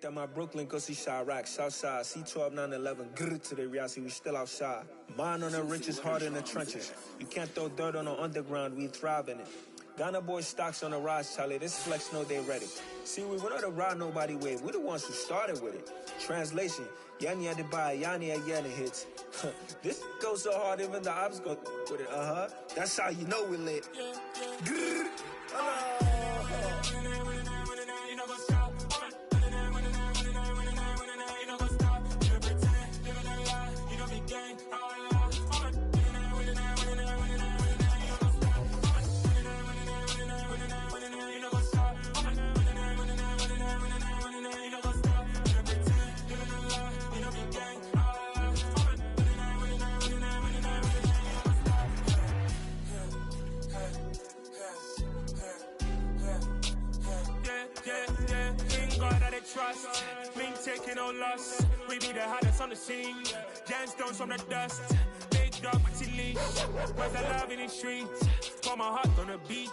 That my Brooklyn, go see Chirac, Southside, C12, 911, grrr to the reality, we still outside. Mine on the riches, hard in the trenches. You can't throw dirt on the underground, we thrive in it. Ghana boys stocks on the rise, Charlie, this flex know they ready. See, we went on the ride nobody with, we the ones who started with it. Translation, Yani had to buy, Yani had Yana hits. This goes so hard, even the ops go with it, That's how you know we lit. Grrr, trust, we ain't taking no loss. We be the hottest on the scene. Gemstones from the dust. Big dog, pretty leash. Where's the love in the streets? Pour my heart on the beat.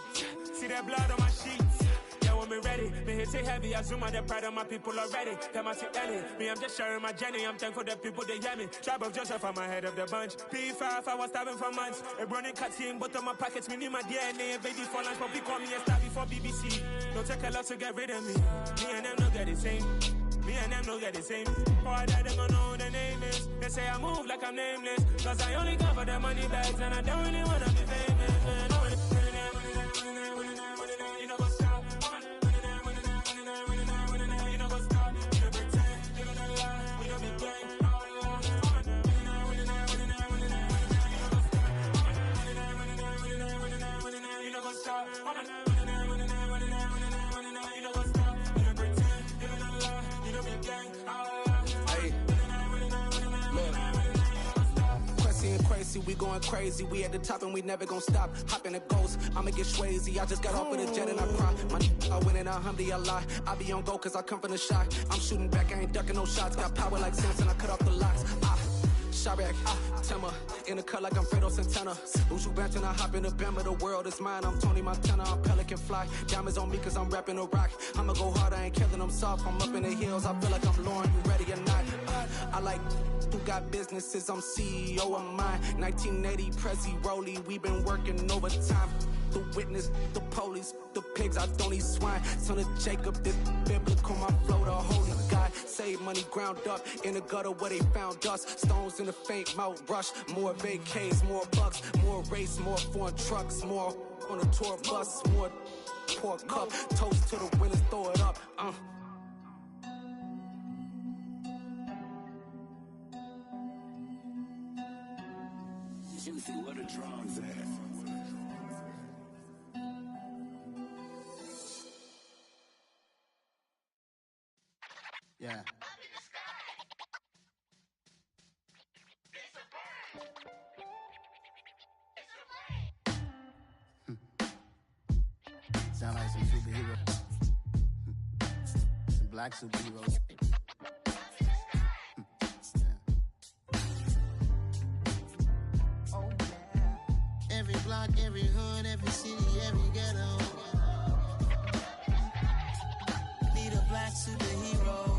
See that blood on my sheets. Yeah, when we ready, me hit it heavy. I zoom out the pride of my people already. Them I see Ellie. Me, I'm just sharing my journey. I'm thankful that people they hear me. Tribe of Joseph, I'm ahead of the bunch. P5, I was starving for months. A running cuts in, but on my pockets, me need my DNA. Invaded for lunch, but we call me a star before BBC. Don't take a lot to get rid of me. Me and them no get the same. Me and them no get the same. All that they gonna know the name is. They say I move like I'm nameless. Cause I only come for the money bags and I don't really wanna be famous, man. You know what's up? You know what's up? You know pretend, you know the lie, we don't be gang. You know what's up? Crazy, we going crazy. We at the top and we never gonna stop. Hop in the ghost, I'ma get swayzy. I just got off with a jet and I cry. My I win and alhamdulillah. I be on go cause I come from the shot. I'm shooting back, I ain't ducking no shots. Got power like Samson, I cut off the locks. Chirac, Timmer, in the cut like I'm Fredo Santana. Uju Banton, I hop in the Bama, the world is mine. I'm Tony Montana, I'm Pelican Fly. Diamonds on me cause I'm rapping a rock. I'ma go hard, I ain't killing them soft. I'm up in the hills, I feel like I'm Lauren, you ready or not? I like who got businesses, I'm CEO of mine. 1980 Prezi Rolly, we been working overtime. The witness, the police, the pigs, I don't eat swine. Son of Jacob, this biblical, my flow, the holy God. Save money ground up in the gutter where they found us. Stones in the faint mouth rush. More vacays, more bucks, more race, more foreign trucks, more on a tour bus, more pork cup. Toast to the winners, throw it up. Juicy, where the drums at? Yeah. Sound like some superheroes. Some black superheroes. Oh yeah. Every block, every hood, every city, every ghetto. Need a black superhero.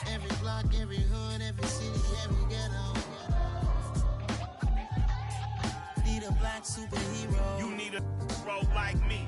Every block, every hood, every city, every ghetto. Need a black superhero. You need a bro like me.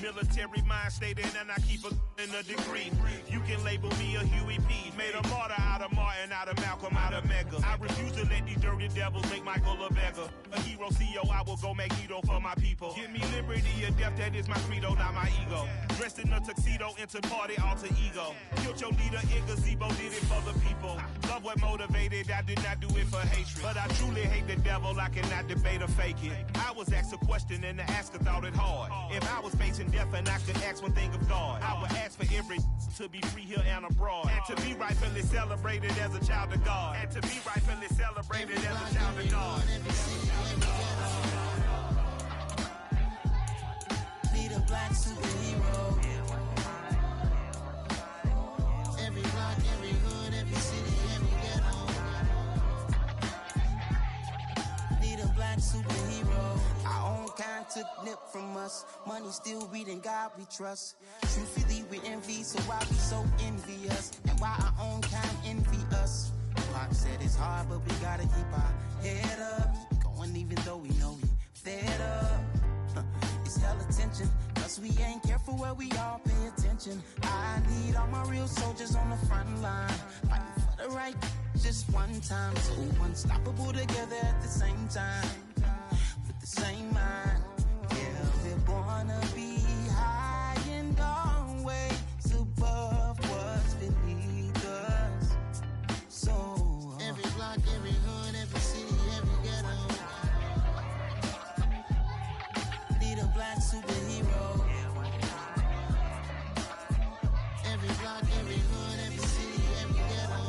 Military mind state in and I keep in a degree. You can label me a Huey P. Made a martyr out of Martin, out of Malcolm, out of Mega. I refuse to let these dirty devils make Michael a beggar. A hero CEO, I will go Magneto for my people. Give me liberty or death, that is my credo, not my ego. Dressed in a tuxedo, enter party, alter ego. Killed your leader, in gazebo, did it for the people. Love what motivated, I did not do it for hatred. But I truly hate the devil, I cannot debate or fake it. I was asked a question and the asker thought it hard. If I was facing death and I could ask one thing of God, I would ask for every to be free here and abroad. And to be rightfully celebrated as a child of God. And to be rightfully celebrated as a child of God. Need a black superhero. Every block, every hood, every city, every ghetto. Need a black superhero. I own kind, took nip from us. Money still reading God we trust. Truthfully we envy, so why we so envious? And why our own kind envy us? Pop said it's hard, but we gotta keep our head up. Going even though we know we fed up. It's hell attention, cause we ain't careful where we all pay attention. I need all my real soldiers on the front line, fighting for the right just one time. So unstoppable together at the same time, with the same mind. Yeah, we're born to be high and always above what's beneath us. So every block, every hood, every city, every ghetto need a black superhero. Every block, every hood, every city, every ghetto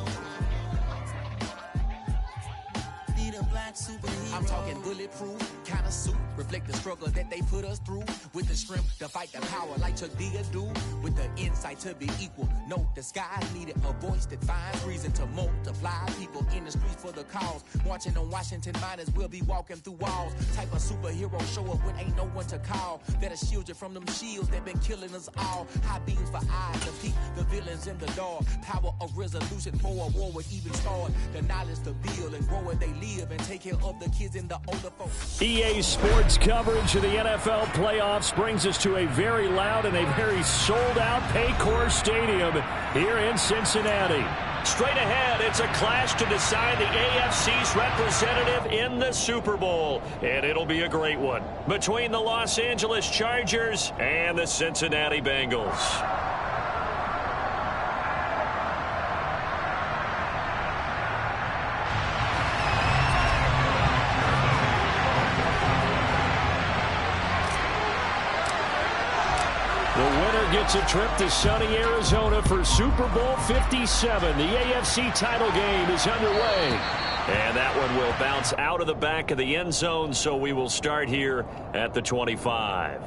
need a black superhero. I'm talking bulletproof kind of suit, reflect the struggle that they put us through, with the strength to fight the power like Chuck D do, with the insight to be equal. Note the sky needed a voice that finds reason to multiply people in the streets for the cause. Marching on Washington, might as well be walking through walls. Type of superhero show up when ain't no one to call, that'll shield you from them shields that been killing us all. High beams for eyes to peek the villains in the dark. Power of resolution for a war would even start. The knowledge to build and grow where they live and take care of the kids in the older folks. EA Sports coverage of the NFL playoffs brings us to a very loud and a very sold-out Paycor Stadium here in Cincinnati. Straight ahead, it's a clash to decide the AFC's representative in the Super Bowl. And it'll be a great one between the Los Angeles Chargers and the Cincinnati Bengals. Gets a trip to sunny Arizona for Super Bowl 57. The AFC title game is underway. And that one will bounce out of the back of the end zone, so we will start here at the 25.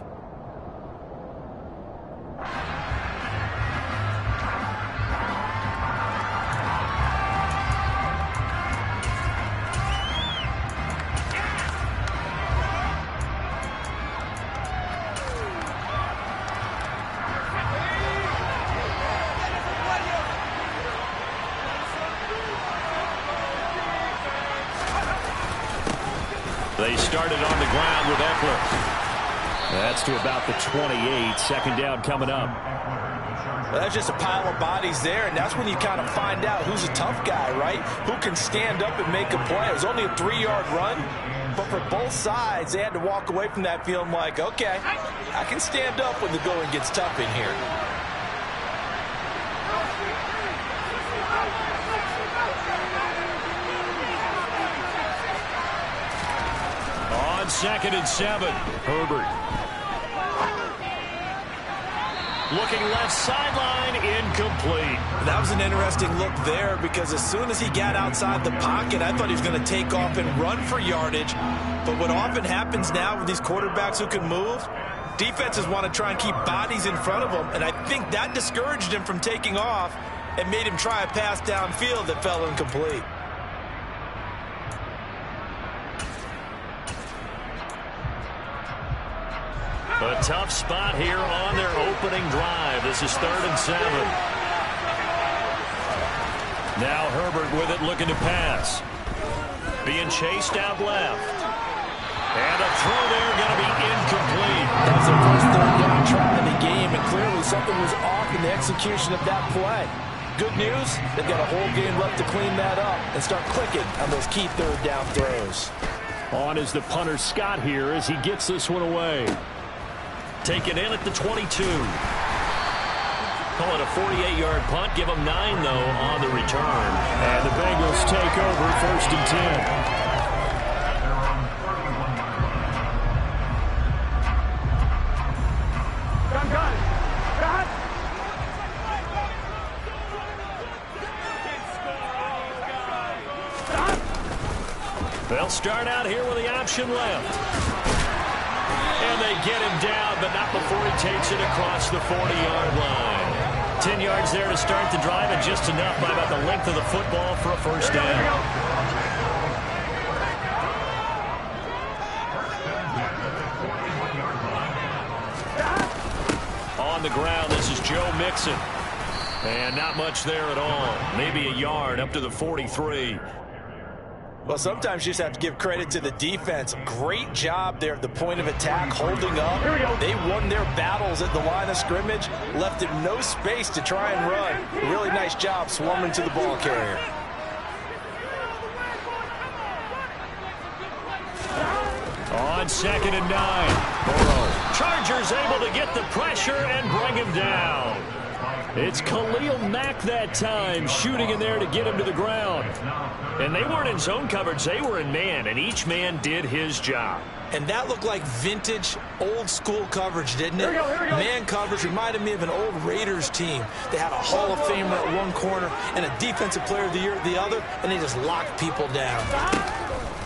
They started on the ground with Eckler. That's to about the 28. Second down coming up. Well, that's just a pile of bodies there, and that's when you kind of find out who's a tough guy, right? Who can stand up and make a play. It was only a 3-yard run, but for both sides, they had to walk away from that feeling like, okay, I can stand up when the going gets tough in here. On 2nd and 7, Herbert. Looking left sideline, incomplete. That was an interesting look there because as soon as he got outside the pocket, I thought he was going to take off and run for yardage. But what often happens now with these quarterbacks who can move, defenses want to try and keep bodies in front of them, and I think that discouraged him from taking off and made him try a pass downfield that fell incomplete. A tough spot here on their opening drive. This is 3rd and 7. Now Herbert with it, looking to pass. Being chased out left. And a throw there going to be incomplete. That was their first 3rd down try in the game, and clearly something was off in the execution of that play. Good news, they've got a whole game left to clean that up and start clicking on those key 3rd down throws. On is the punter Scott here as he gets this one away. Taken in at the 22. Call it a 48-yard punt. Give them 9, though, on the return. And the Bengals take over 1st and 10. They'll start out here with the option left. And they get him down, but not before he takes it across the 40-yard line. 10 yards there to start the drive, and just enough by about the length of the football for a first down. on the ground. This is Joe Mixon. And not much there at all. Maybe a yard up to the 43. Well, sometimes you just have to give credit to the defense. Great job there at the point of attack, holding up. They won their battles at the line of scrimmage, left him no space to try and run. Really nice job swarming to the ball carrier. On 2nd and 9, Burrow. Chargers able to get the pressure and bring him down. It's Khalil Mack that time, shooting in there to get him to the ground. And they weren't in zone coverage, they were in man, and each man did his job. And that looked like vintage, old-school coverage, didn't it? Man coverage reminded me of an old Raiders team. They had a Hall of Famer at one corner and a Defensive Player of the Year at the other, and they just locked people down.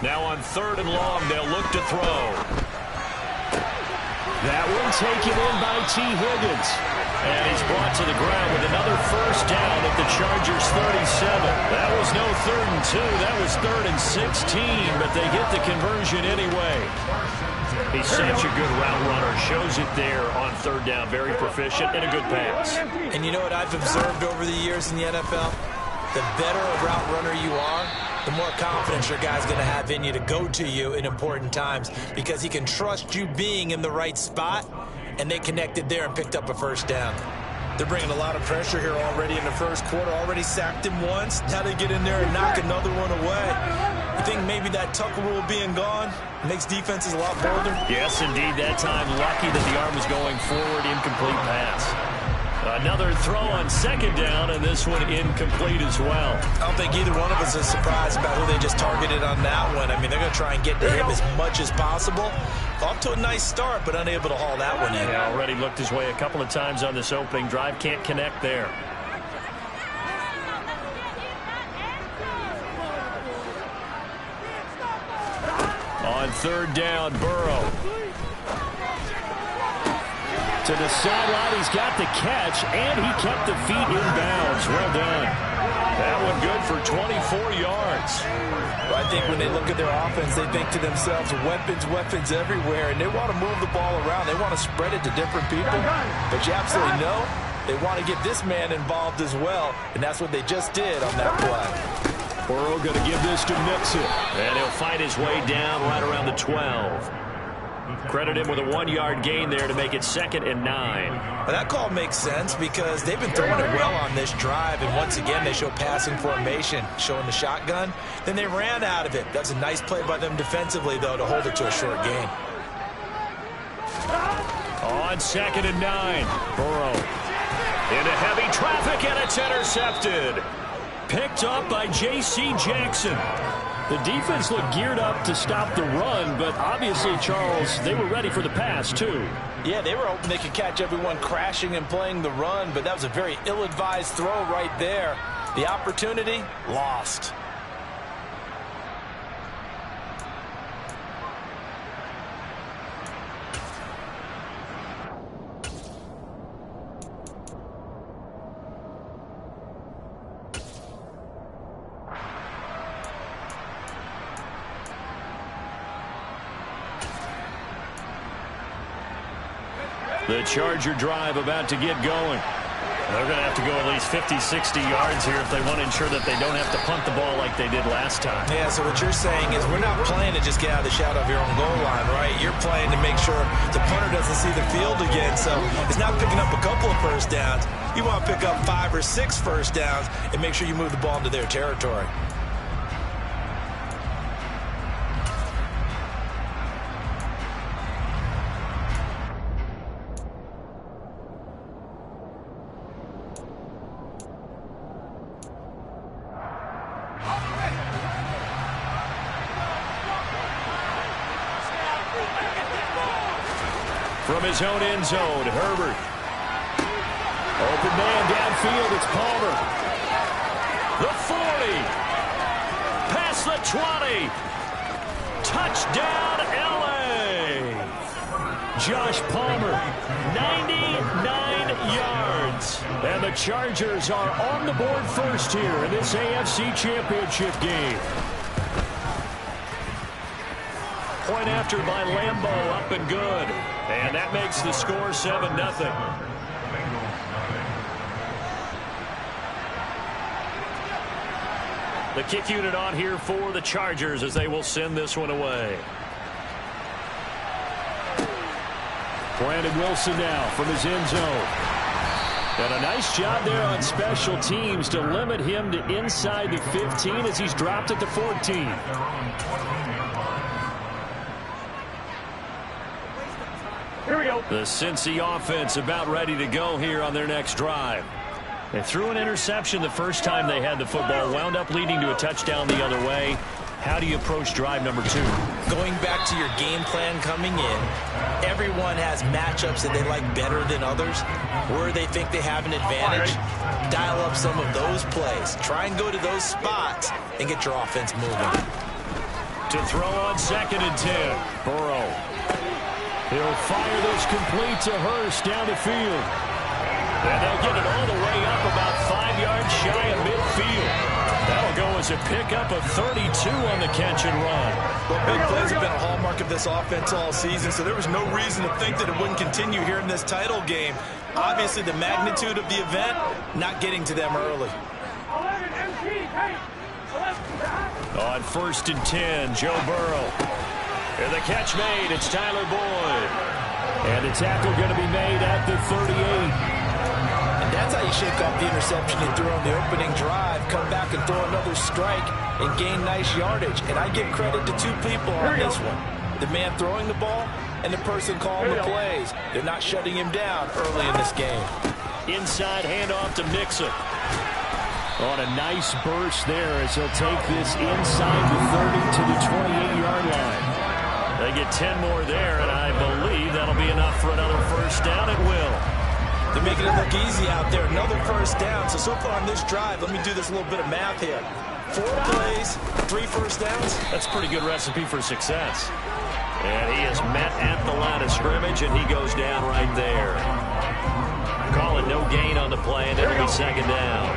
Now on 3rd and long, they'll look to throw. That one taken in by T. Higgins. And he's brought to the ground with another first down at the Chargers' 37. That was no 3rd and 2. That was 3rd and 16, but they get the conversion anyway. He's such a good route runner. Shows it there on 3rd down. Very proficient and a good pass. And you know what I've observed over the years in the NFL? The better a route runner you are, the more confidence your guy's going to have in you to go to you in important times because he can trust you being in the right spot, and they connected there and picked up a first down. They're bringing a lot of pressure here already in the first quarter. Already sacked him once. Now they get in there and knock another one away. You think maybe that Tucker rule being gone makes defenses a lot bolder? Yes, indeed. That time, lucky that the arm was going forward. Incomplete pass. Another throw on 2nd down, and this one incomplete as well. I don't think either one of us is surprised about who they just targeted on that one. I mean, they're going to try and get to him as much as possible. Off to a nice start, but unable to haul that one in. Yeah, already looked his way a couple of times on this opening drive. Can't connect there. On 3rd down, Burrow. To the sideline, he's got the catch, and he kept the feet in bounds. Well done. That one good for 24 yards. Well, I think when they look at their offense, they think to themselves, weapons everywhere, and they want to move the ball around. They want to spread it to different people, but you absolutely know they want to get this man involved as well, and that's what they just did on that play. Burrow going to give this to Mixon, and he'll fight his way down right around the 12. Credit him with a 1-yard gain there to make it 2nd and 9. Well, that call makes sense because they've been throwing it well on this drive, and once again they show passing formation, showing the shotgun. Then they ran out of it. That's a nice play by them defensively, though, to hold it to a short gain. On 2nd and 9, Burrow into heavy traffic, and it's intercepted. Picked up by J.C. Jackson. The defense looked geared up to stop the run, but obviously, Charles, they were ready for the pass, too. Yeah, they were hoping they could catch everyone crashing and playing the run, but that was a very ill-advised throw right there. The opportunity, lost. The Charger drive about to get going. They're going to have to go at least 50, 60 yards here if they want to ensure that they don't have to punt the ball like they did last time. Yeah, so what you're saying is we're not playing to just get out of the shadow of your own goal line, right? You're playing to make sure the punter doesn't see the field again. So it's not picking up a couple of first downs. You want to pick up 5 or 6 first downs and make sure you move the ball into their territory. From his own end zone, Herbert. Open man downfield, it's Palmer. The 40. Past the 20. Touchdown, L.A. Josh Palmer, 99 yards. And the Chargers are on the board first here in this AFC Championship game. point after by Lambeau, up and good. And that makes the score 7-0. The kick unit on here for the Chargers as they will send this one away. Brandon Wilson now from his end zone. And a nice job there on special teams to limit him to inside the 15 as he's dropped it to 14. Here we go. The Cincy offense about ready to go here on their next drive. They threw an interception the first time they had the football, wound up leading to a touchdown the other way. How do you approach drive number 2? Going back to your game plan coming in, everyone has matchups that they like better than others, where they think they have an advantage. Dial up some of those plays. Try and go to those spots and get your offense moving. To throw on 2nd and 10. Burrow. He'll fire this complete to Hurst down the field. And they'll get it all the way up about 5 yards shy of midfield. That'll go as a pickup of 32 on the catch and run. Well, big plays have been a hallmark of this offense all season, so there was no reason to think that it wouldn't continue here in this title game. Obviously, the magnitude of the event, not getting to them early. On 1st and 10, Joe Burrow. And the catch made, it's Tyler Boyd. And the tackle going to be made at the 38. That's how you shake off the interception you threw on the opening drive, come back and throw another strike and gain nice yardage. And I give credit to 2 people on this one. The man throwing the ball and the person calling the plays. They're not shutting him down early in this game. Inside handoff to Mixon. On a nice burst there as he'll take this inside the 30 to the 28-yard line. They get 10 more there, and I believe that'll be enough for another first down. It will. They're making it look easy out there. Another first down. So far on this drive, let me do this little bit of math here. 4 plays, 3 first downs. That's a pretty good recipe for success. And he is met at the line of scrimmage, and he goes down right there. Calling no gain on the play, and it'll be 2nd down.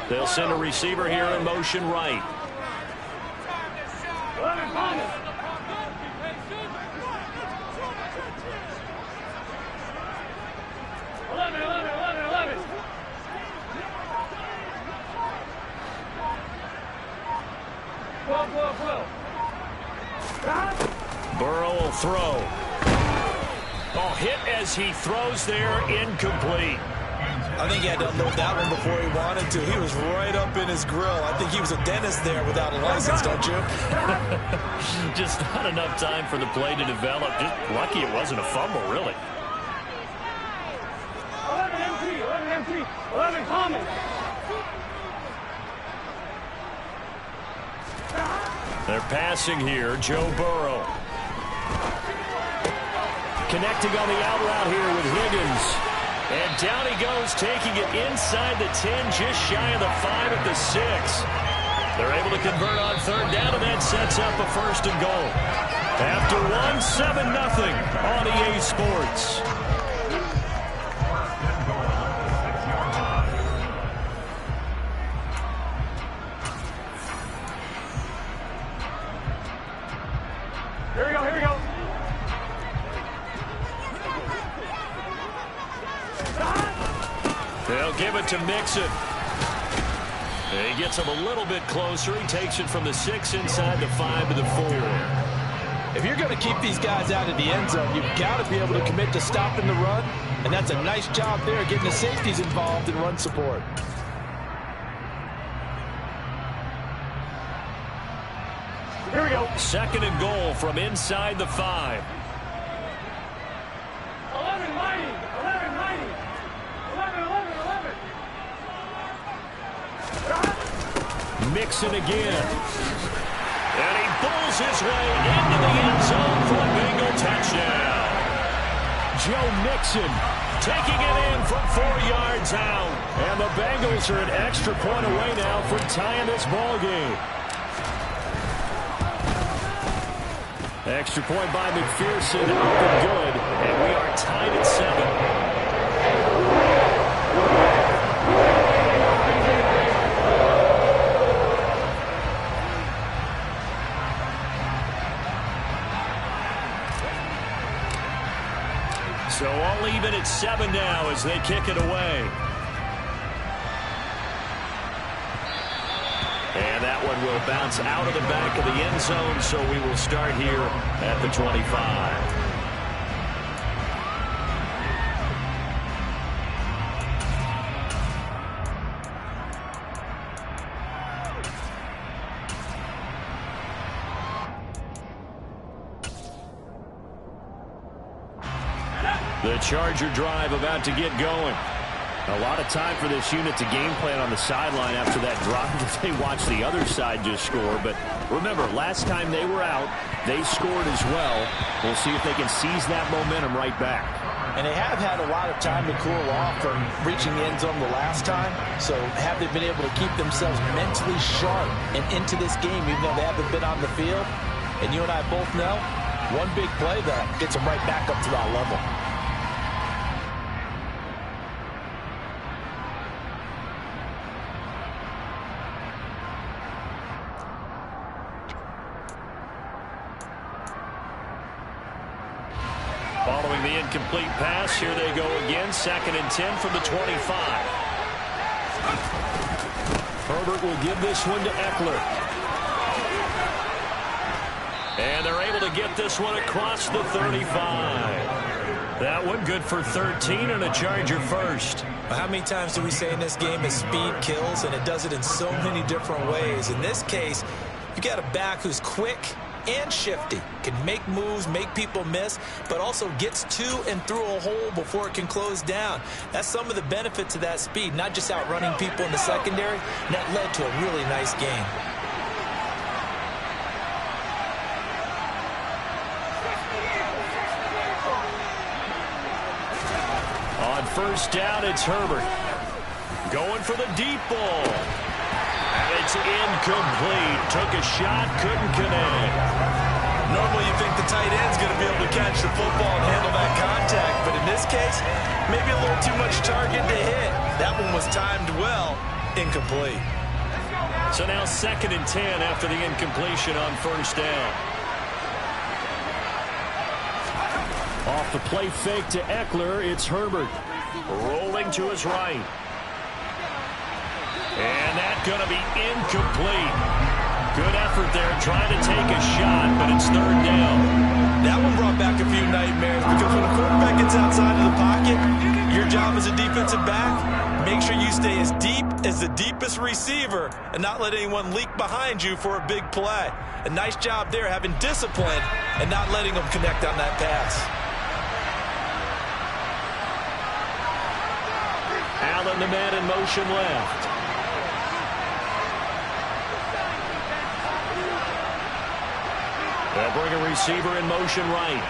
They'll send a receiver here in motion right. Burrow will throw. Oh, hit as he throws there, incomplete. I think he had to unload that one before he wanted to. He was right up in his grill. I think he was a dentist there without a license, don't you? Just not enough time for the play to develop. Just lucky it wasn't a fumble, really. 11 coming. They're passing here. Joe Burrow. Connecting on the out route here with Higgins. And down he goes, taking it inside the 10, just shy of the 5 at the 6. They're able to convert on 3rd down, and that sets up a 1st and goal. After 7-0 on EA Sports. Here we go, here we go. They'll give it to Mixon. He gets him a little bit closer. He takes it from the 6 inside the 5 to the 4. If you're going to keep these guys out of the end zone, you've got to be able to commit to stopping the run, and that's a nice job there, getting the safeties involved in run support. Here we go. 2nd and goal from inside the 5. 11 mighty. 11 mighty. 11, 11, 11. Mixon again. And he pulls his way into the end zone for a Bengal touchdown. Joe Mixon taking it in from 4 yards out. And the Bengals are an extra point away now from tying this ball game. Extra point by McPherson, up and good, and we are tied at 7. So all even at 7 now as they kick it away. And that one will bounce out of the back of the end zone, so we will start here at the 25. The Charger drive about to get going. A lot of time for this unit to game plan on the sideline after that drive that they watched the other side just score. But remember, last time they were out, they scored as well. We'll see if they can seize that momentum right back. And they have had a lot of time to cool off from reaching the end zone the last time. So have they been able to keep themselves mentally sharp and into this game, even though they haven't been on the field? And you and I both know, one big play that gets them right back up to that level. Following the incomplete pass, here they go again. 2nd and 10 from the 25. Herbert will give this one to Eckler. And they're able to get this one across the 35. That one good for 13 and a Charger first. How many times do we say in this game that speed kills, and it does it in so many different ways? In this case, you got a back who's quick and shifty, can make moves, make people miss, but also gets to and through a hole before it can close down. That's some of the benefits of that speed, not just outrunning people in the secondary, and that led to a really nice game. On first down, it's Herbert. Going for the deep ball. And it's incomplete. Took a shot, couldn't connect. Normally you think the tight end's going to be able to catch the football and handle that contact, but in this case, maybe a little too much target to hit. That one was timed well, incomplete. So now 2nd and 10 after the incompletion on first down. Off the play fake to Eckler, it's Herbert. Rolling to his right. And that's going to be incomplete. Good effort there trying to take a shot, but it's 3rd down. That one brought back a few nightmares because when a quarterback gets outside of the pocket, your job as a defensive back, make sure you stay as deep as the deepest receiver and not let anyone leak behind you for a big play. A nice job there having discipline and not letting them connect on that pass. Allen, the man in motion left. They'll bring a receiver in motion right.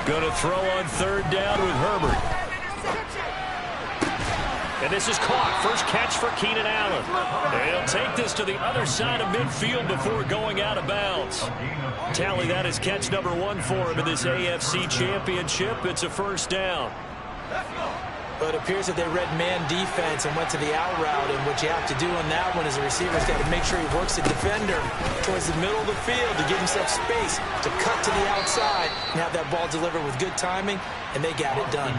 Going to throw on 3rd down with Herbert. And this is caught. First catch for Keenan Allen. And he'll take this to the other side of midfield before going out of bounds. Tally, that is catch number 1 for him in this AFC Championship. It's a first down. But it appears that they read man defense and went to the out route, and what you have to do on that one is the receiver's got to make sure he works the defender towards the middle of the field to give himself space to cut to the outside and have that ball delivered with good timing, and they got it done.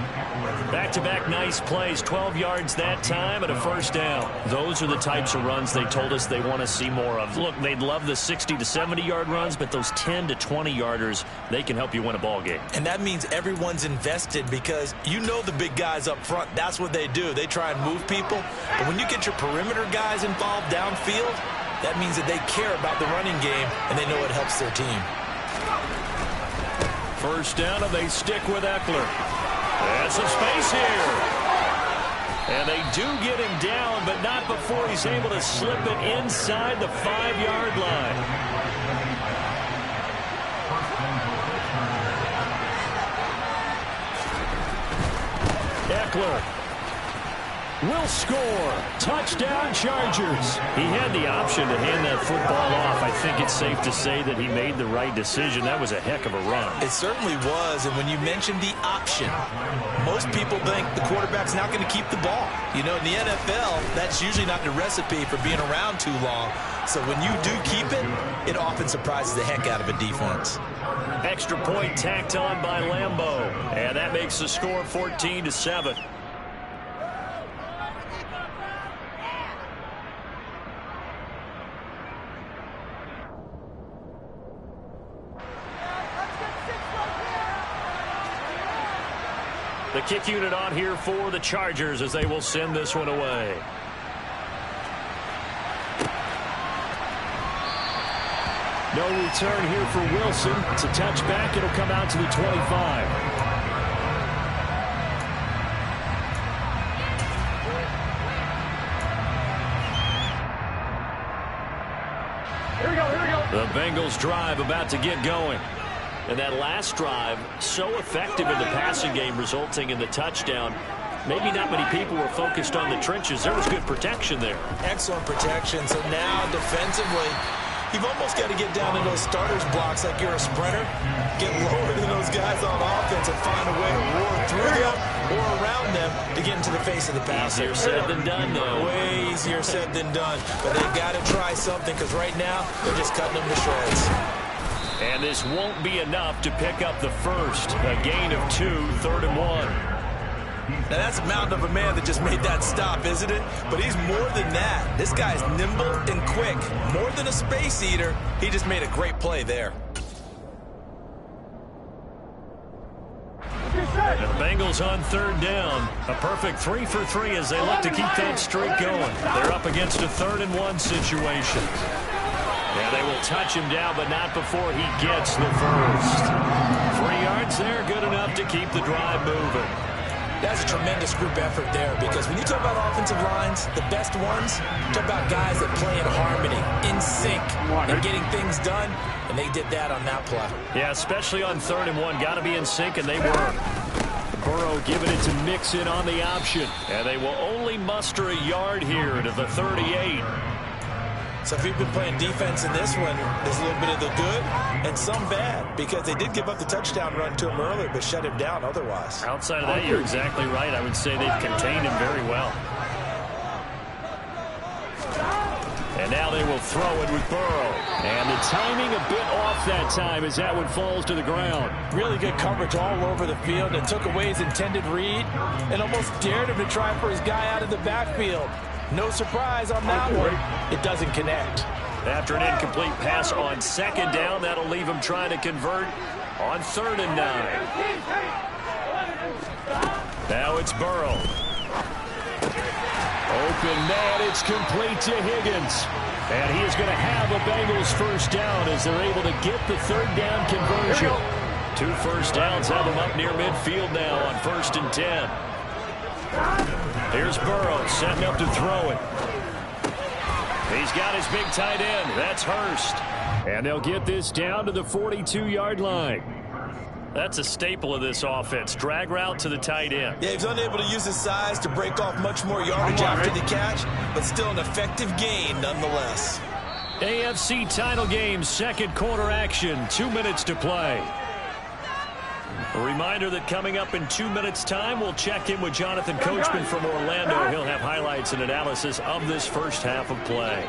Back-to-back nice plays, 12 yards that time and a first down. Those are the types of runs they told us they want to see more of. Look, they'd love the 60 to 70-yard runs, but those 10 to 20-yarders, they can help you win a ball game. And that means everyone's invested because you know the big guys up front, that's what they do. They try and move people. But when you get your perimeter guys involved downfield, that means that they care about the running game and they know it helps their team. First down, and they stick with Eckler. And some space here. And they do get him down, but not before he's able to slip it inside the 5-yard line. Eckler. will score. Touchdown, Chargers. He had the option to hand that football off. I think it's safe to say that he made the right decision. That was a heck of a run. It certainly was, and when you mentioned the option, most people think the quarterback's not going to keep the ball. You know, in the NFL, that's usually not the recipe for being around too long. So when you do keep it, it often surprises the heck out of a defense. Extra point tacked on by Lambeau, and that makes the score 14-7. The kick unit on here for the Chargers as they will send this one away. No return here for Wilson. It's a touchback. It'll come out to the 25. Here we go. The Bengals drive about to get going. And that last drive, so effective in the passing game, resulting in the touchdown. Maybe not many people were focused on the trenches. There was good protection there. Excellent protection. So now defensively, you've almost got to get down to those starters blocks like you're a sprinter. Get lower than those guys on offense and find a way to roar through them or around them to get into the face of the passer. Easier said than done, though. Way easier said than done. But they've got to try something because right now they're just cutting them to shreds. And this won't be enough to pick up the first. A gain of 2, 3rd and 1. Now that's a mountain of a man that just made that stop, isn't it? But he's more than that. This guy's nimble and quick. More than a space eater. He just made a great play there. And the Bengals on 3rd down. A perfect 3 for 3 as they look to keep that streak going. They're up against a 3rd and 1 situation. Yeah, they will touch him down, but not before he gets the first. 3 yards there, good enough to keep the drive moving. That's a tremendous group effort there because when you talk about offensive lines, the best ones, talk about guys that play in harmony, in sync, and getting things done, and they did that on that play. Yeah, especially on 3rd and 1. Got to be in sync, and they were. Burrow giving it to Mixon on the option, and they will only muster a yard here to the 38. So if you've been playing defense in this one, there's a little bit of the good and some bad because they did give up the touchdown run to him earlier but shut him down otherwise. Outside of that, you're exactly right. I would say they've contained him very well. And now they will throw it with Burrow. And the timing a bit off that time as that one falls to the ground. Really good coverage all over the field and took away his intended read and almost dared him to try for his guy out of the backfield. No surprise on that one. It doesn't connect. After an incomplete pass on 2nd down, that'll leave him trying to convert on 3rd and 9. Now it's Burrow. Open man, it's complete to Higgins. And he is going to have a Bengals first down as they're able to get the 3rd down conversion. 2 first downs have him up near midfield now on 1st and 10. Here's Burrow setting up to throw it. He's got his big tight end. That's Hurst. And they'll get this down to the 42-yard line. That's a staple of this offense. Drag route to the tight end. Yeah, he's unable to use his size to break off much more yardage after the catch, but still an effective gain nonetheless. AFC title game, 2nd quarter action. 2 minutes to play. A reminder that coming up in 2 minutes' time, we'll check in with Jonathan Coachman from Orlando. He'll have highlights and analysis of this first half of play.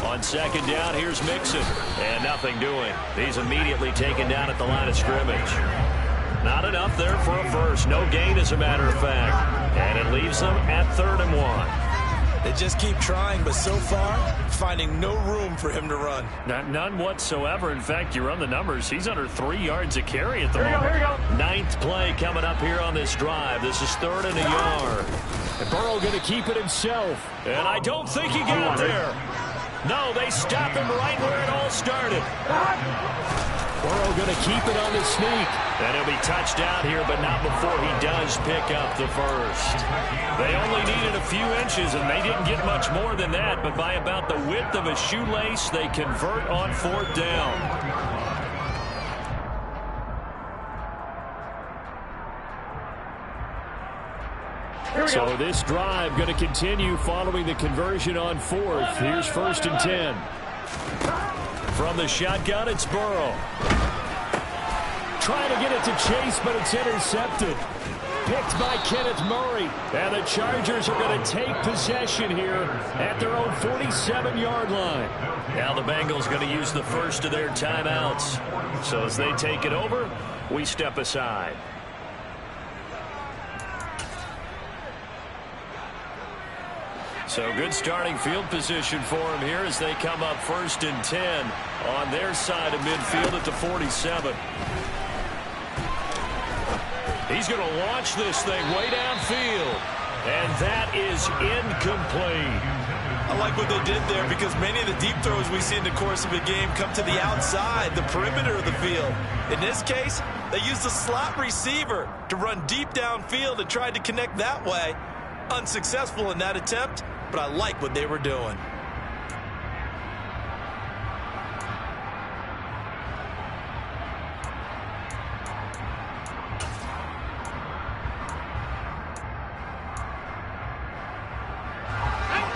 On 2nd down, here's Mixon. And nothing doing. He's immediately taken down at the line of scrimmage. Not enough there for a first. No gain, as a matter of fact. And it leaves them at 3rd and 1. They just keep trying, but so far, finding no room for him to run. None whatsoever. In fact, you run the numbers. He's under 3 yards a carry at the moment. 9th play coming up here on this drive. This is 3rd and a yard. And Burrow going to keep it himself. And I don't think he got there. No, they stop him right where it all started. Burrow going to keep it on the sneak. And he'll be touched out here, but not before he does pick up the first. They only needed a few inches, and they didn't get much more than that. But by about the width of a shoelace, they convert on 4th down. Here So this drive going to continue following the conversion on fourth. Here's 1st and 10. From the shotgun, it's Burrow. Trying to get it to Chase, but it's intercepted. Picked by Kenneth Murray. And the Chargers are going to take possession here at their own 47-yard line. Now the Bengals going to use the first of their timeouts. So as they take it over, we step aside. So good starting field position for him here as they come up 1st and 10 on their side of midfield at the 47. He's going to launch this thing way downfield. And that is incomplete. I like what they did there because many of the deep throws we see in the course of a game come to the outside, the perimeter of the field. In this case, they used a slot receiver to run deep downfield and tried to connect that way. Unsuccessful in that attempt, but I like what they were doing.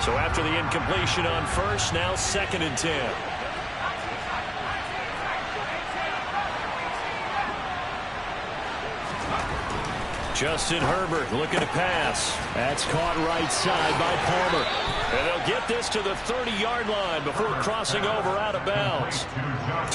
So after the incompletion on first, now 2nd and 10. Justin Herbert looking to pass. That's caught right side by Palmer. And they'll get this to the 30-yard line before crossing over out of bounds.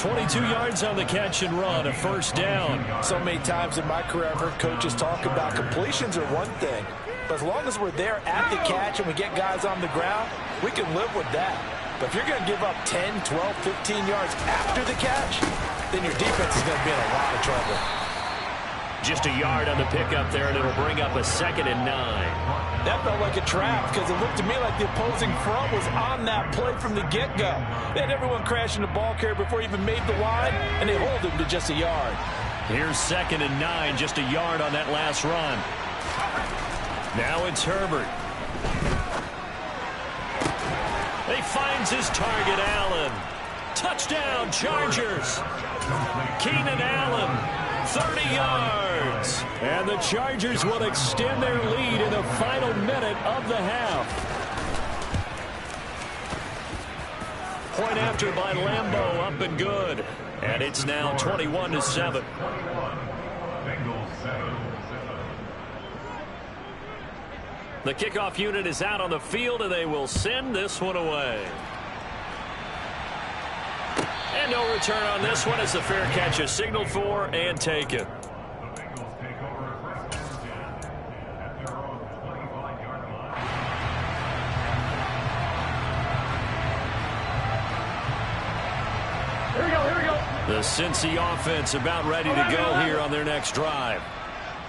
22 yards on the catch and run, a 1st down. So many times in my career I've heard coaches talk about completions are one thing. But as long as we're there at the catch and we get guys on the ground, we can live with that. But if you're going to give up 10, 12, 15 yards after the catch, then your defense is going to be in a lot of trouble. Just a yard on the pickup there, and it'll bring up a 2nd and 9. That felt like a trap because it looked to me like the opposing front was on that play from the get-go. They had everyone crashing the ball carrier before he even made the line, and they hold him to just a yard. Here's 2nd and 9, just a yard on that last run. Now it's Herbert. He finds his target, Allen. Touchdown, Chargers. Keenan Allen. 30 yards. And the Chargers will extend their lead in the final minute of the half. Point after by Lambeau, up and good. And it's now 21-7. The kickoff unit is out on the field, and they will send this one away. And no return on this one as the fair catch is signaled for and taken. Here we go. The Cincy offense about ready to go here on their next drive.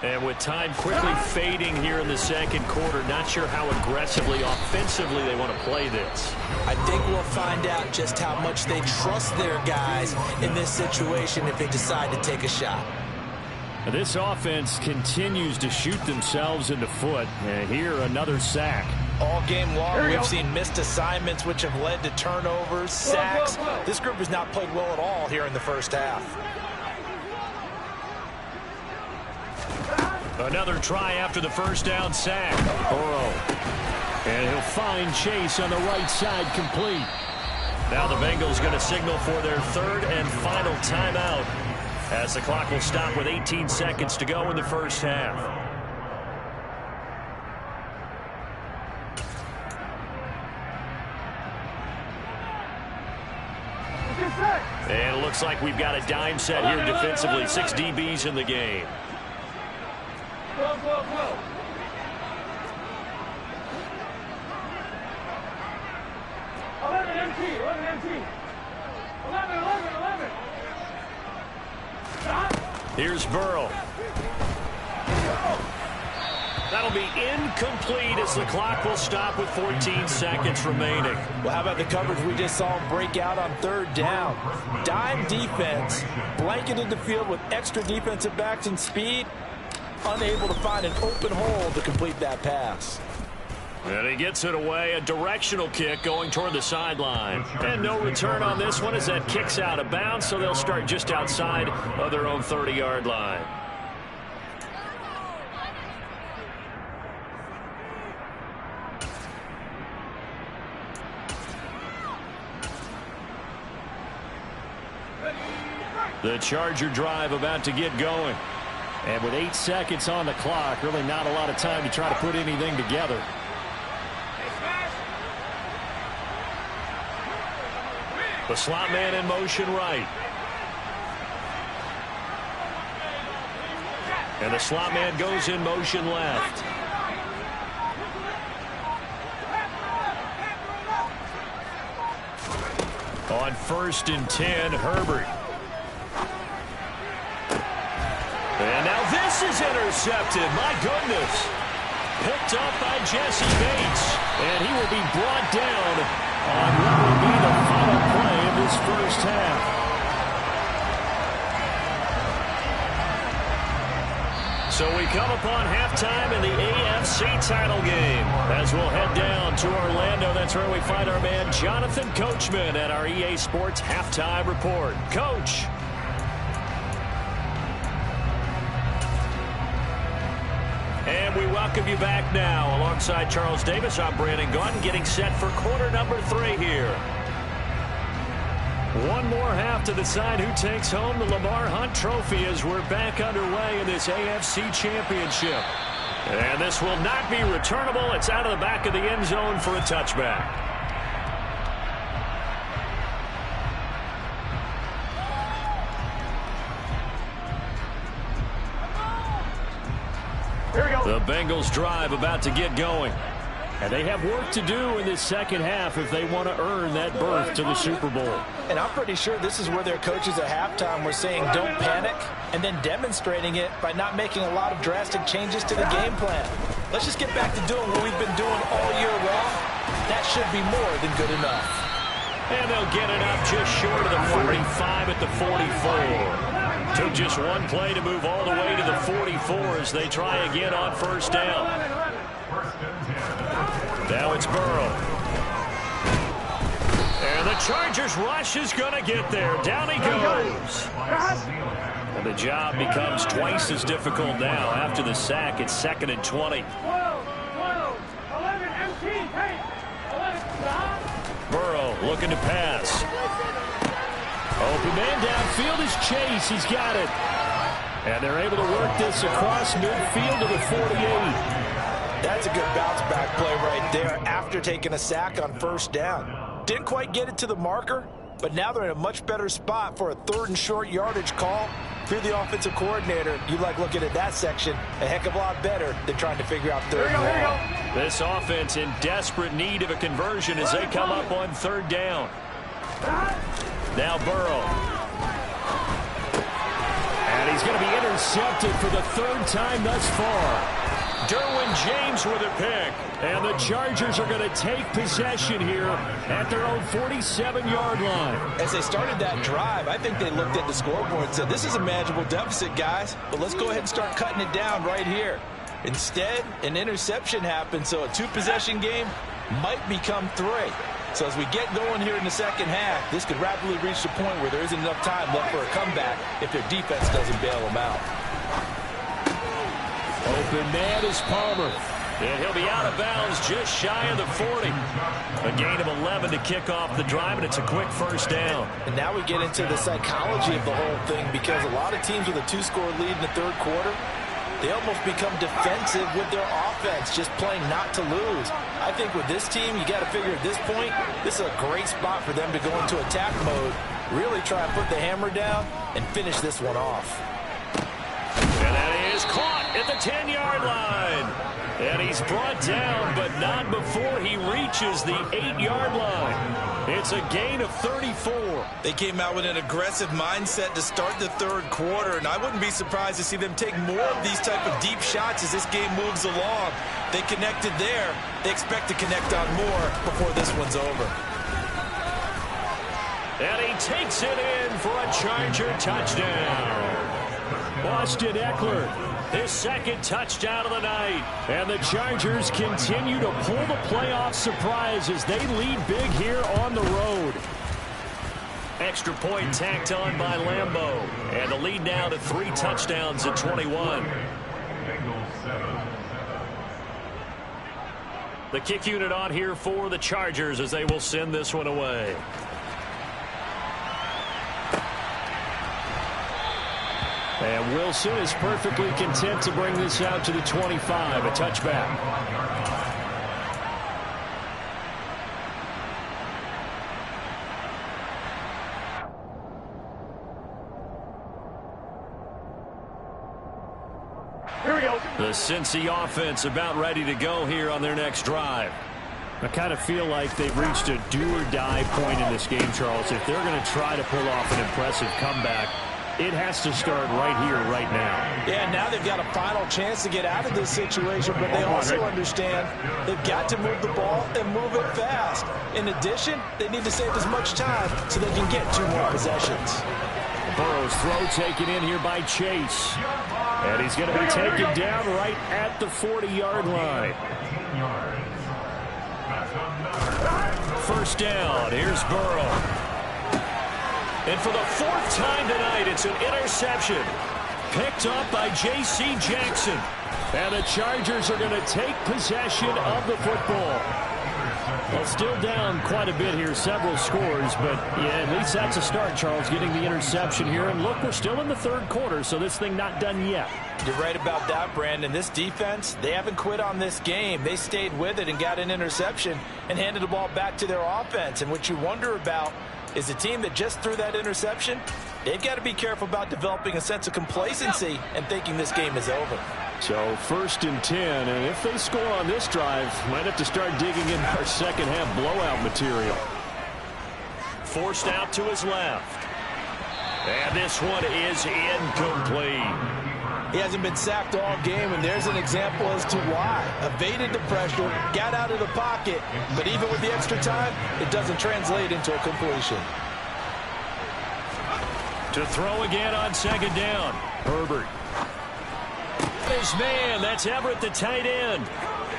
And with time quickly fading here in the 2nd quarter, not sure how aggressively, offensively they want to play this. I think we'll find out just how much they trust their guys in this situation if they decide to take a shot. This offense continues to shoot themselves in the foot. And here, another sack. All game long, we've seen missed assignments, which have led to turnovers, sacks. This group has not played well at all here in the first half. Another try after the 1st down sack. Burrow. And he'll find Chase on the right side complete. Now the Bengals going to signal for their 3rd and final timeout as the clock will stop with 18 seconds to go in the first half. And it looks like we've got a dime set here defensively. 6 DBs in the game. Go. 11 MT. 11. Stop. Here's Burrow. That'll be incomplete as the clock will stop with 14 seconds remaining. Well, how about the coverage we just saw him break out on 3rd down? Dime defense, blanketed the field with extra defensive backs and speed, unable to find an open hole to complete that pass. And he gets it away, a directional kick going toward the sideline. And no return on this one as that kicks out of bounds, so they'll start just outside of their own 30-yard line. The Charger drive about to get going. And with 8 seconds on the clock, really not a lot of time to try to put anything together. The slot man in motion right. And the slot man goes in motion left. On 1st and 10, Herbert. And now this is intercepted. My goodness. Picked up by Jesse Bates. And he will be brought down on what will be the final play of this first half. So we come upon halftime in the AFC title game. As we'll head down to Orlando, that's where we find our man Jonathan Coachman at our EA Sports Halftime Report. Coach. And we welcome you back now. Alongside Charles Davis, I'm Brandon Gaudin, getting set for quarter number 3 here. One more half to decide who takes home the Lamar Hunt Trophy as we're back underway in this AFC Championship. And this will not be returnable. It's out of the back of the end zone for a touchback. Here we go. The Bengals drive about to get going. And they have work to do in this second half if they want to earn that berth to the Super Bowl. And I'm pretty sure this is where their coaches at halftime were saying don't panic, and then demonstrating it by not making a lot of drastic changes to the game plan. Let's just get back to doing what we've been doing all year long. That should be more than good enough. And they'll get it up just short of the 45 at the 44. Took just one play to move all the way to the 44 as they try again on first down. Now it's Burrow. And the Chargers rush is going to get there. Down he goes. And the job becomes twice as difficult now after the sack. It's 2nd and 20. Burrow looking to pass. Open man downfield is Chase. He's got it. And they're able to work this across midfield to the 48. That's a good bounce back play right there after taking a sack on first down. Didn't quite get it to the marker, but now they're in a much better spot for a 3rd and short yardage call. If you're the offensive coordinator, you like looking at that section a heck of a lot better than trying to figure out 3rd and long. This offense in desperate need of a conversion as they come up on 3rd down. Now Burrow. And he's going to be intercepted for the 3rd time thus far. Derwin James with a pick. And the Chargers are going to take possession here at their own 47-yard line. As they started that drive, I think they looked at the scoreboard and said, this is a manageable deficit, guys, but let's go ahead and start cutting it down right here. Instead, an interception happened, so a 2-possession game might become 3. So as we get going here in the second half, this could rapidly reach the point where there isn't enough time left for a comeback if their defense doesn't bail them out. Open man is Palmer. And he'll be out of bounds just shy of the 40. A gain of 11 to kick off the drive, and it's a quick first down. And now we get into the psychology of the whole thing, because a lot of teams with a 2-score lead in the 3rd quarter, they almost become defensive with their offense, just playing not to lose. I think with this team, you got to figure at this point, this is a great spot for them to go into attack mode, really try and put the hammer down and finish this one off. And that is caught at the 10-yard line. And he's brought down, but not before he reaches the 8-yard line. It's a gain of 34. They came out with an aggressive mindset to start the 3rd quarter, and I wouldn't be surprised to see them take more of these type of deep shots as this game moves along. They connected there. They expect to connect on more before this one's over. And he takes it in for a Charger touchdown. Austin Eckler, his 2nd touchdown of the night. And the Chargers continue to pull the playoff surprise as they lead big here on the road. Extra point tacked on by Lambeau. And the lead now to 3 touchdowns at 21. The kick unit on here for the Chargers as they will send this one away. And Wilson is perfectly content to bring this out to the 25, a touchback. The Cincy offense about ready to go here on their next drive. I kind of feel like they've reached a do-or-die point in this game, Charles. If they're going to try to pull off an impressive comeback, it has to start right here, right now. Yeah, now they've got a final chance to get out of this situation, but they also understand they've got to move the ball and move it fast. In addition, they need to save as much time so they can get 2 more possessions. Burrow's throw taken in here by Chase. And he's going to be taken down right at the 40-yard line. First down. Here's Burrow. And for the 4th time tonight, it's an interception. Picked up by J.C. Jackson. And the Chargers are going to take possession of the football. Well, still down quite a bit here, several scores, but yeah, at least that's a start, Charles, getting the interception here. And look, we're still in the 3rd quarter, so this thing not done yet. You're right about that, Brandon. This defense, they haven't quit on this game. They stayed with it and got an interception and handed the ball back to their offense. And what you wonder about is the team that just threw that interception, they've got to be careful about developing a sense of complacency and thinking this game is over. So 1st and 10, and if they score on this drive, might have to start digging in our second-half blowout material. Forced out to his left. And this one is incomplete. He hasn't been sacked all game, and there's an example as to why. Evaded the pressure, got out of the pocket, but even with the extra time, it doesn't translate into a completion. To throw again on 2nd down. Herbert. His man, that's Everett, the tight end.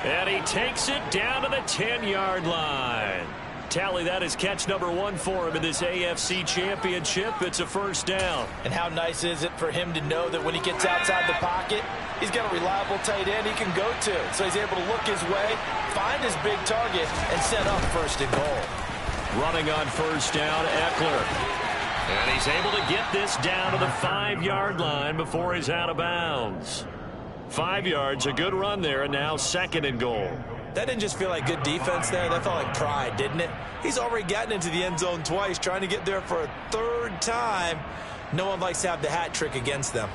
And he takes it down to the 10-yard line. Tally that is catch number 1 for him in this AFC Championship. It's a first down. And how nice is it for him to know that when he gets outside the pocket, he's got a reliable tight end he can go to. So he's able to look his way, find his big target, and set up 1st and goal. Running on first down, Eckler. And he's able to get this down to the 5-yard line before he's out of bounds. 5 yards, a good run there, and now 2nd and goal. That didn't just feel like good defense there. That felt like pride, didn't it? He's already gotten into the end zone twice, trying to get there for a 3rd time. No one likes to have the hat trick against them.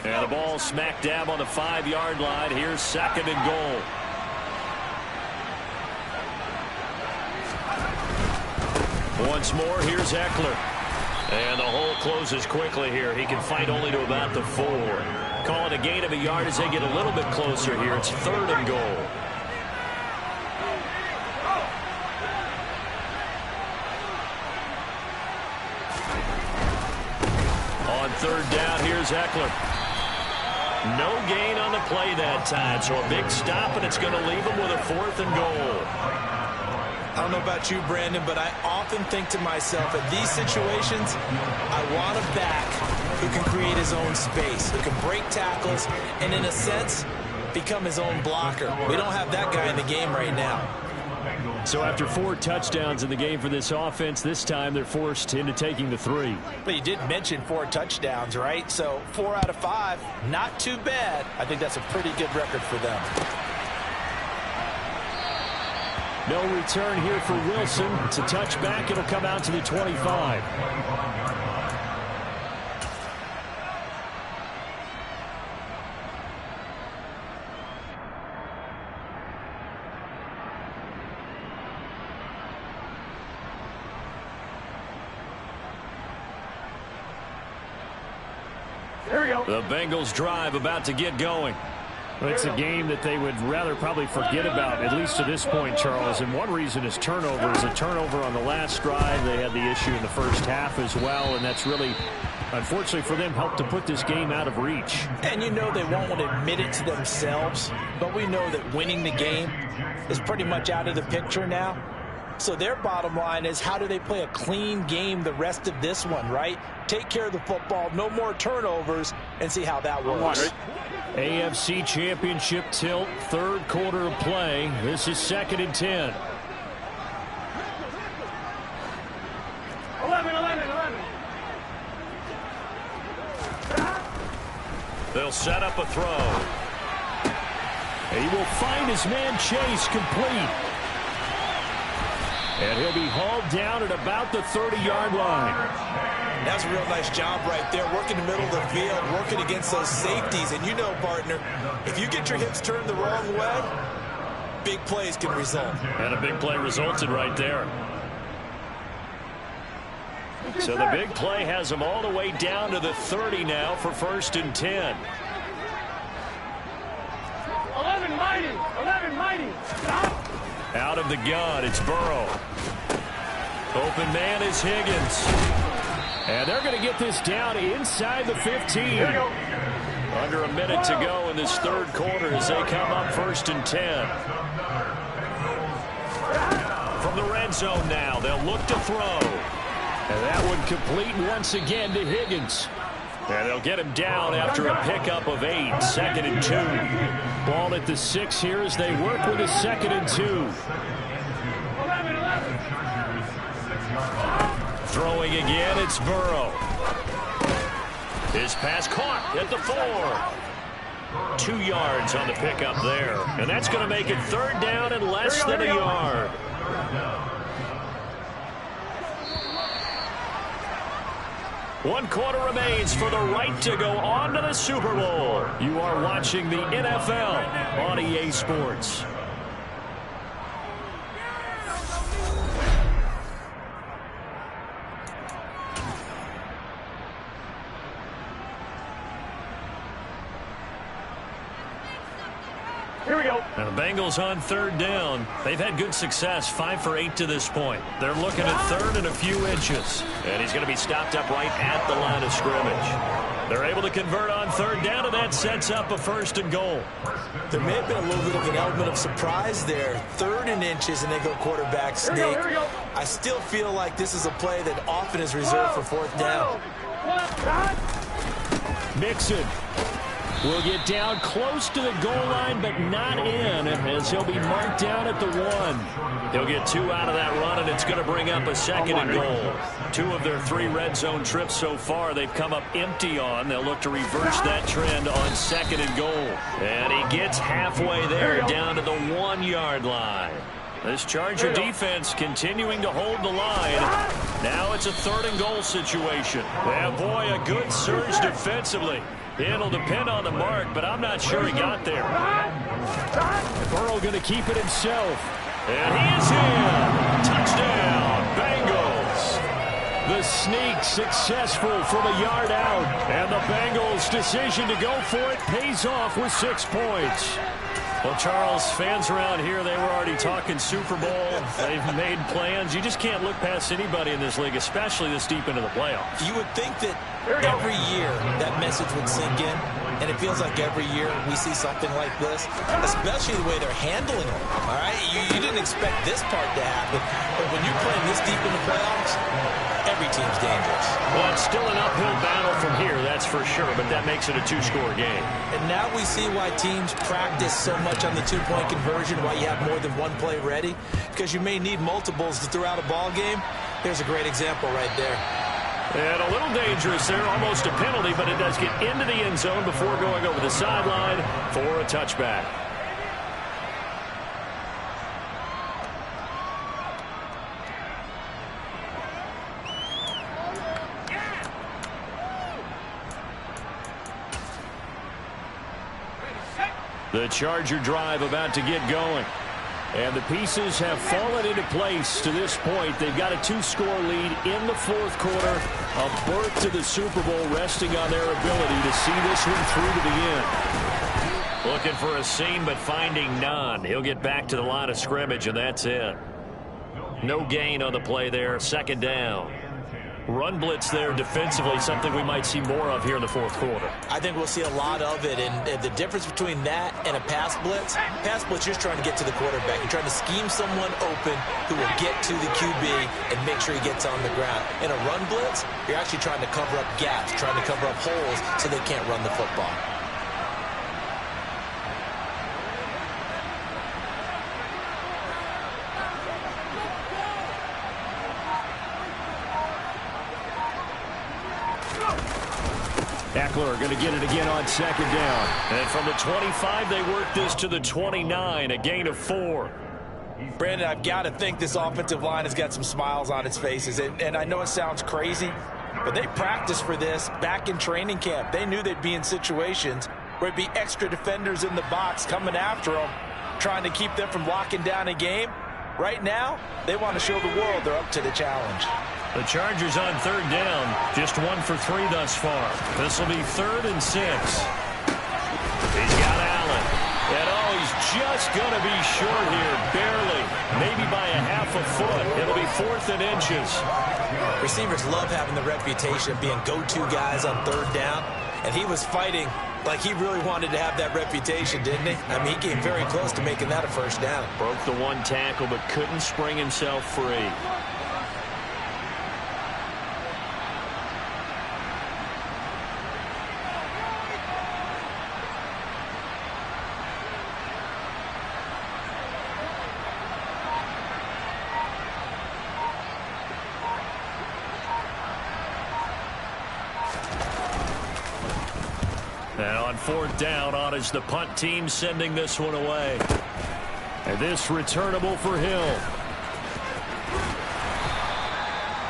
And the ball smack dab on the 5-yard line. Here's 2nd and goal. Once more, here's Eckler. And the hole closes quickly here. He can fight only to about the 4. Call it a gain of a yard as they get a little bit closer here. It's 3rd and goal. On 3rd down, here's Eckler. No gain on the play that time, so a big stop, and it's going to leave him with a 4th and goal. I don't know about you, Brandon, but I often think to myself, in these situations, I want a back who can create his own space, who can break tackles, and in a sense, become his own blocker. We don't have that guy in the game right now. So after 4 touchdowns in the game for this offense, this time they're forced into taking the 3. But you did mention 4 touchdowns, right? So 4 out of 5, not too bad. I think that's a pretty good record for them. No return here for Wilson. It's a touchback. It'll come out to the 25. There we go. The Bengals drive about to get going. Well, it's a game that they would rather probably forget about, at least to this point, Charles. And one reason is turnovers. A turnover on the last drive. They had the issue in the first half as well, and that's really, unfortunately for them, helped to put this game out of reach. And you know they won't want to admit it to themselves, but we know that winning the game is pretty much out of the picture now. So their bottom line is, how do they play a clean game the rest of this one, right? Take care of the football, no more turnovers, and see how that works. AFC Championship tilt, 3rd quarter of play. This is 2nd and 10. 11. They'll set up a throw. He will find his man Chase complete. And he'll be hauled down at about the 30-yard line. That's a real nice job right there, working the middle of the field, working against those safeties. And you know, partner, if you get your hips turned the wrong way, big plays can result. And a big play resulted right there. So the big play has them all the way down to the 30 now for 1st and 10. 11 mighty. Out of the gun, it's Burrow. Open man is Higgins. And they're going to get this down inside the 15. Under a minute to go in this third quarter as they come up 1st and 10. From the red zone now, they'll look to throw. And that one complete once again to Higgins. And they'll get him down after a pickup of 8. 2nd and 2. Ball at the 6 here as they work with a 2nd and 2. Throwing again, it's Burrow. His pass caught at the 4. 2 yards on the pickup there. And that's going to make it 3rd down and less than a yard. One quarter remains for the right to go on to the Super Bowl. You are watching the NFL on EA Sports. Here we go. And the Bengals on 3rd down. They've had good success, 5 for 8 to this point. They're looking at 3rd and a few inches. And he's going to be stopped up right at the line of scrimmage. They're able to convert on 3rd down, and that sets up a 1st and goal. There may have been a little bit of an element of surprise there. 3rd and inches, and they go quarterback sneak. I still feel like this is a play that often is reserved for 4th down. Mixon will get down close to the goal line, but not in, as he'll be marked down at the 1. He'll get 2 out of that run, and it's going to bring up a 2nd and goal. 2 of their 3 red zone trips so far they've come up empty on. They'll look to reverse that trend on 2nd and goal. And he gets halfway there, down to the 1-yard line. This Charger defense continuing to hold the line. Now it's a 3rd and goal situation. And boy, a good surge defensively. It'll depend on the mark, but I'm not sure he got there. Burrow going to keep it himself. And he is in. Touchdown, Bengals. The sneak successful from a yard out. And the Bengals' decision to go for it pays off with 6 points. Well, Charles, fans around here, they were already talking Super Bowl. They've made plans. You just can't look past anybody in this league, especially this deep into the playoffs. You would think that every year that message would sink in, and it feels like every year we see something like this, especially the way they're handling it. All right? You didn't expect this part to happen, but when you're playing this deep in the playoffs, every team's dangerous. Well, it's still an uphill battle from here, that's for sure, but that makes it a 2-score game. And now we see why teams practice so much on the 2-point conversion, why you have more than one play ready, because you may need multiples throughout a ball game. Here's a great example right there. And a little dangerous there, almost a penalty, but it does get into the end zone before going over the sideline for a touchback. The Charger drive about to get going. And the pieces have fallen into place to this point. They've got a 2-score lead in the 4th quarter. A berth to the Super Bowl resting on their ability to see this one through to the end. Looking for a seam, but finding none. He'll get back to the line of scrimmage, and that's it. No gain on the play there. 2nd down. Run blitz there defensively, something we might see more of here in the 4th quarter. I think we'll see a lot of it, and the difference between that and a pass blitz, you're trying to get to the quarterback. You're trying to scheme someone open who will get to the QB and make sure he gets on the ground. In a run blitz, you're actually trying to cover up gaps, trying to cover up holes so they can't run the football. Eckler going to get it again on second down. And from the 25, they work this to the 29, a gain of 4. Brandon, I've got to think this offensive line has got some smiles on its faces. And I know it sounds crazy, but they practiced for this back in training camp. They knew they'd be in situations where it'd be extra defenders in the box coming after them, trying to keep them from locking down a game. Right now, they want to show the world they're up to the challenge. The Chargers on third down, just 1 for 3 thus far. This will be 3rd and 6. He's got Allen. And he's just going to be short here, barely, maybe by a half a foot. It'll be 4th and inches. Receivers love having the reputation of being go-to guys on third down, and he was fighting like he really wanted to have that reputation, didn't he? I mean, he came very close to making that a first down. Broke the 1 tackle, but couldn't spring himself free. And on 4th down, on is the punt team sending this one away. And this returnable for Hill.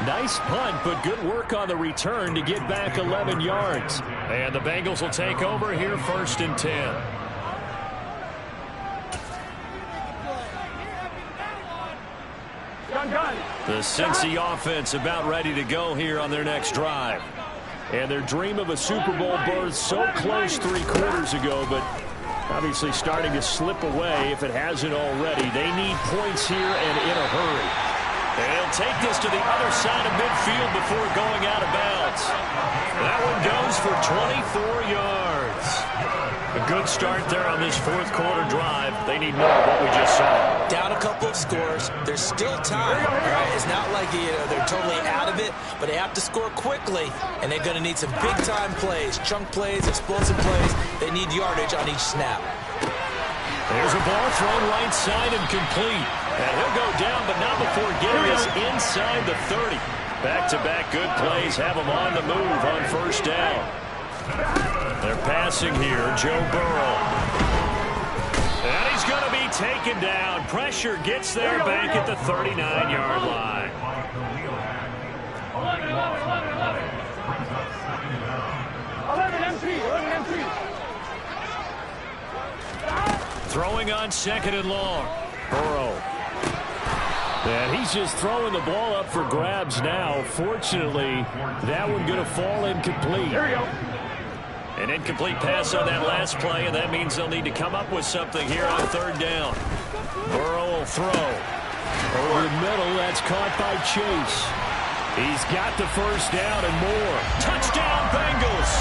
Nice punt, but good work on the return to get back 11 yards. And the Bengals will take over here 1st and 10. The Cincy offense about ready to go here on their next drive. And their dream of a Super Bowl berth so close 3 quarters ago, but obviously starting to slip away if it hasn't already. They need points here and in a hurry. And they'll take this to the other side of midfield before going out of bounds. That one goes for 24 yards. A good start there on this 4th quarter drive. They need more of what we just saw. Down a couple of scores. There's still time. Right? It's not like they're totally out of it, but they have to score quickly, and they're going to need some big-time plays, chunk plays, explosive plays. They need yardage on each snap. There's a ball thrown right side and complete. And he'll go down, but not before getting us inside the 30. Back-to-back good plays have them on the move on 1st down. They're passing here, Joe Burrow. And he's going to be taken down. Pressure gets there back at the 39-yard line. Throwing on 2nd and long. Burrow. And he's just throwing the ball up for grabs now. Fortunately, that one going to fall incomplete. There we go. An incomplete pass on that last play, and that means they'll need to come up with something here on 3rd down. Burrow will throw. Over the middle, that's caught by Chase. He's got the 1st down and more. Touchdown, Bengals!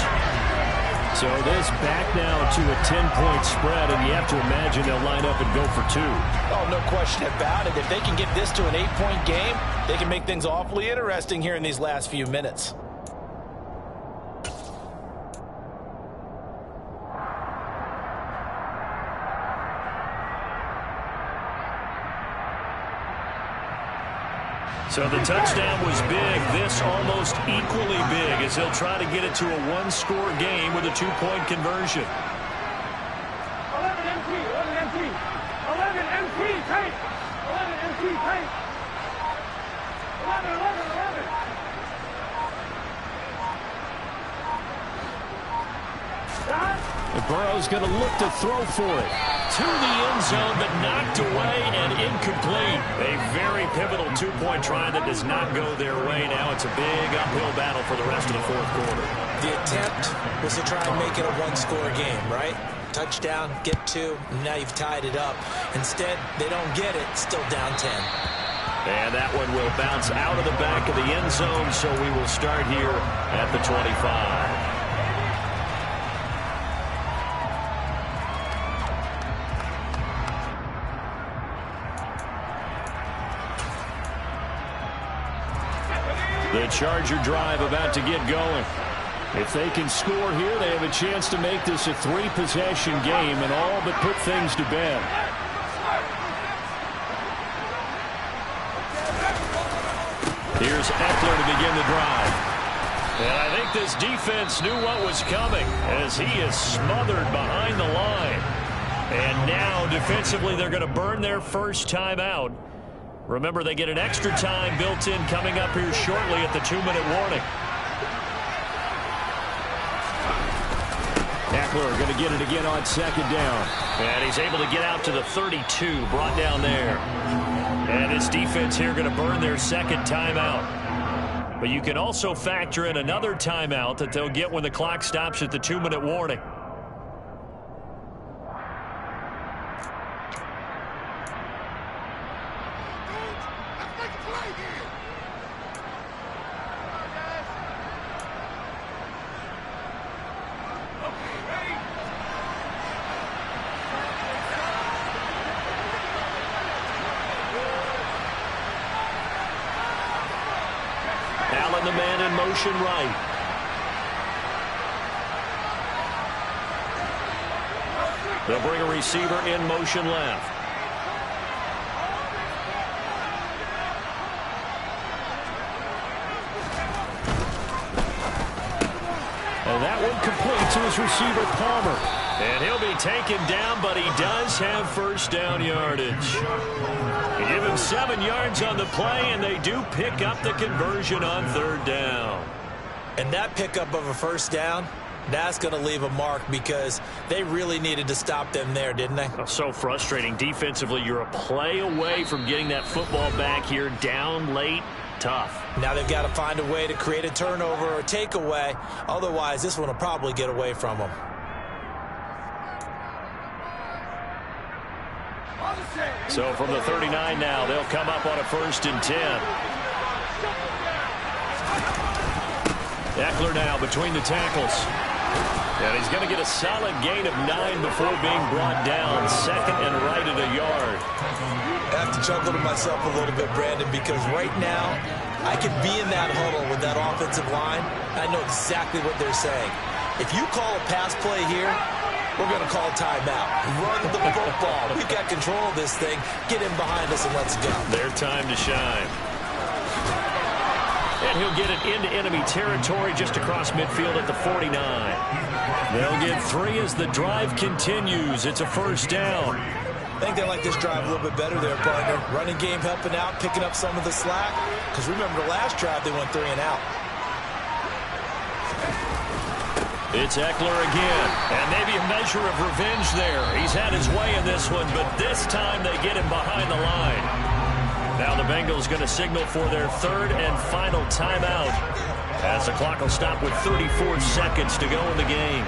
So this back now to a 10-point spread, and you have to imagine they'll line up and go for 2. Oh, no question about it. If they can get this to an 8-point game, they can make things awfully interesting here in these last few minutes. So the touchdown was big. This almost equally big as he'll try to get it to a 1-score game with a 2-point conversion. 11 MT, 11 MT, 11 MT, tight, 11 MT, tight, 11, 11, 11. And Burrow's going to look to throw for it. To the end zone, but knocked away and incomplete. A very pivotal 2-point try that does not go their way. Now it's a big uphill battle for the rest of the 4th quarter. The attempt was to try and make it a 1-score game, right? Touchdown, get 2, and now you've tied it up. Instead, they don't get it, still down 10. And that one will bounce out of the back of the end zone, so we will start here at the 25. The Charger drive about to get going. If they can score here, they have a chance to make this a 3-possession game and all but put things to bed. Here's Eckler to begin the drive. And I think this defense knew what was coming as he is smothered behind the line. And now defensively they're going to burn their first timeout. Remember, they get an extra time built in coming up here shortly at the 2-minute warning. Eckler going to get it again on second down. And he's able to get out to the 32, brought down there. And his defense here going to burn their second timeout. But you can also factor in another timeout that they'll get when the clock stops at the 2-minute warning. Allen, the man in motion right. They'll bring a receiver in motion left. And that one complete to his receiver, Palmer. And he'll be taken down, but he does have first down yardage. They give him 7 yards on the play, and they do pick up the conversion on third down. And that pickup of a first down, that's going to leave a mark because they really needed to stop them there, didn't they? Oh, so frustrating. Defensively, you're a play away from getting that football back here down late. Tough. Now they've got to find a way to create a turnover or a takeaway. Otherwise, this one will probably get away from them. So from the 39 now, they'll come up on a 1st and 10. Eckler now between the tackles. And he's going to get a solid gain of 9 before being brought down. 2nd and right at a yard. I have to chuckle to myself a little bit, Brandon, because right now I could be in that huddle with that offensive line. I know exactly what they're saying. If you call a pass play here, we're going to call a timeout. Run the football. We've got control of this thing. Get in behind us and let's go. Their time to shine. And he'll get it into enemy territory just across midfield at the 49. They'll get 3 as the drive continues. It's a first down. I think they like this drive a little bit better there, partner. Running game helping out, picking up some of the slack. Because remember, the last drive they went 3 and out. It's Eckler again. And maybe a measure of revenge there. He's had his way in this one, but this time they get him behind the line. Now the Bengals going to signal for their 3rd and final timeout as the clock will stop with 34 seconds to go in the game.